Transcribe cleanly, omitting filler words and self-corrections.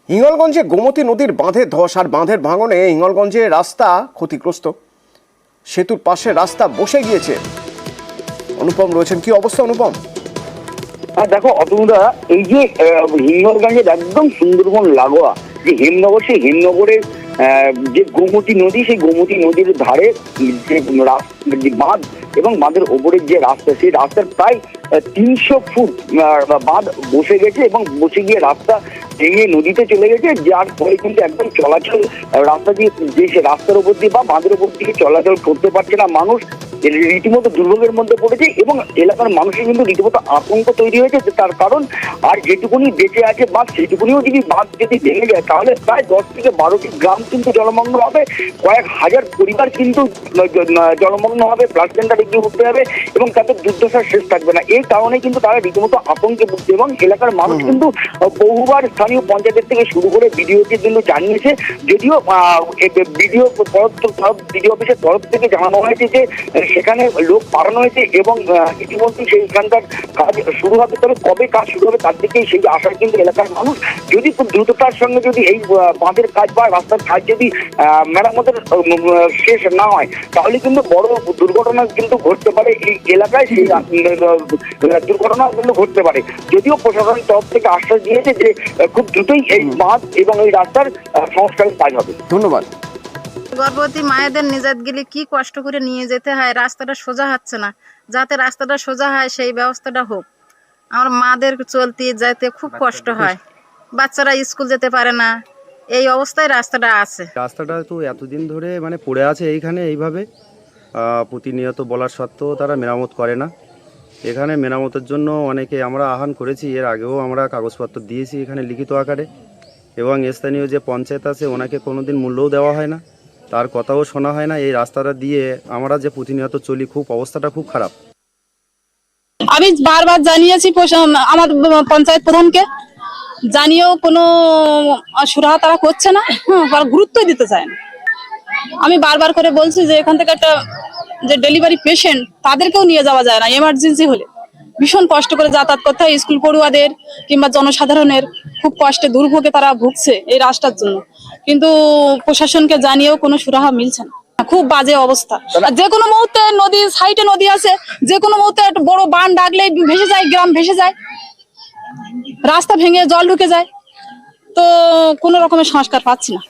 হিঙ্গলগঞ্জে গোমতী নদীর বাঁধের ধস আর বাঁধের ভাঙনে হিঙ্গলগঞ্জে রাস্তা ক্ষতিগ্রস্ত, সেতুর পাশে রাস্তা বসে গিয়েছে। অনুপম রয়েছেন, কি অবস্থা অনুপম? দেখো অতনুদা, এই যে হিঙ্গলগঞ্জের একদম সুন্দরবন লাগোয়া যে হেমনগর, সেই হেমনগরের যে গোমতী নদী, সেই গোমতী নদীর ধারে যে বাঁধ এবং বাঁধের ওপরের যে রাস্তা, সেই রাস্তার প্রায় 300 ফুট বাঁধ বসে গেছে এবং বসে গিয়ে রাস্তা ভেঙে নদীতে চলে গেছে, যার ফলে কিন্তু একদম চলাচল রাস্তা দিয়ে যে রাস্তার উপর দিয়ে বা বাঁধের উপর দিয়ে চলাচল করতে পারছে না মানুষ। রীতিমতো দুর্ভোগের মধ্যে পড়েছে এবং এলাকার মানুষের কিন্তু রীতিমতো আতঙ্ক তৈরি হয়েছে। তার কারণ আর যেটুকুনি বেঁচে আছে বাঁধ, সেটুকুনিও যদি বাঁধ যদি ভেঙে যায় তাহলে প্রায় 10 থেকে 12টি গ্রাম কিন্তু জলমগ্ন হবে, কয়েক হাজার পরিবার কিন্তু জলমগ্ন হবে, ফ্লাড সেন্টারে গিয়ে উঠতে হবে এবং তাদের দুর্দশার শেষ থাকবে না। এই কারণে কিন্তু তারা রীতিমতো আতঙ্কে ভুগছে এবং এলাকার মানুষ কিন্তু বহুবার স্থানীয় পঞ্চায়েতের থেকে শুরু করে বিডিওকে কিন্তু জানিয়েছে। যদিও বিডিও অফিসের তরফ থেকে জানানো হয়েছে যে সেখানে লোক পাঠানো হয়েছে এবং ইতিমধ্যে সেইখানকার কাজ শুরু হবে, তবে কবে কাজ শুরু হবে তার দিকেই সেই আশায় কিন্তু এলাকার মানুষ। যদি খুব দ্রুততার সঙ্গে যদি এই বাঁধের কাজ বা রাস্তার কাজ যদি মেরামতের শেষ না হয় তাহলে কিন্তু বড় দুর্ঘটনা কিন্তু ঘটতে পারে এই এলাকায়, সেই দুর্ঘটনা কিন্তু ঘটতে পারে। যদিও প্রশাসনের তরফ থেকে আশ্বাস দিয়েছে যে খুব দ্রুতই এই বাঁধ এবং এই রাস্তার সংস্কারের কাজ হবে। ধন্যবাদ। গর্ভবতী মায়েদের নিজাত গেলে কি কষ্ট করে নিয়ে যেতে হয়, রাস্তাটা সোজা হচ্ছে না, যাতে রাস্তাটা সোজা হয় সেই ব্যবস্থাটা হোক। আমার মাদের চলতে যেতে খুব কষ্ট হয়, বাচ্চারা স্কুল যেতে পারে না, এই অবস্থায় রাস্তাটা আছে। রাস্তাটা তো এতদিন ধরে পড়ে আছে এইখানে এইভাবে, প্রতিনিয়ত বলার সত্ত্বেও তারা মেরামত করে না। এখানে মেরামতের জন্য অনেকে আমরা আহ্বান করেছি, এর আগেও আমরা কাগজপত্র দিয়েছি এখানে লিখিত আকারে, এবং স্থানীয় যে পঞ্চায়েত আছে ওনাকে কোনোদিন মূল্যও দেওয়া হয় না, তার কথাও শোনা হয় না। এই রাস্তাটা দিয়ে আমরা যে প্রতিনিয়ত চলি, খুব অবস্থাটা খুব খারাপ। আমি বারবার জানিয়েছি আমার পঞ্চায়েত প্রধানকে, জানিয়েও কোনো সুরাহা তারা করছে না, গুরুত্বই দিতে চায় না। আমি বারবার করে বলছি যে এখান থেকে একটা যে ডেলিভারি পেশেন্ট তাদেরকেও নিয়ে যাওয়া যায় না, এমার্জেন্সি হলে ভীষণ কষ্ট করে যাতায়াত করতে হয়। স্কুল পড়ুয়াদের কিংবা জনসাধারণের খুব কষ্টে দুর্ভোগে তারা ভুগছে এই রাস্তার জন্য, কিন্তু প্রশাসনকে জানিয়েও কোনো সুরাহা মিলছে না। খুব বাজে অবস্থা, যে কোনো মুহূর্তে নদী সাইডে নদী আছে, যে কোনো মুহূর্তে একটা বড় বান ডাকলেই ভেসে যায়, গ্রাম ভেসে যায়, রাস্তা ভেঙে জল ঢুকে যায়, তো কোনো রকমের সংস্কার পাচ্ছি না।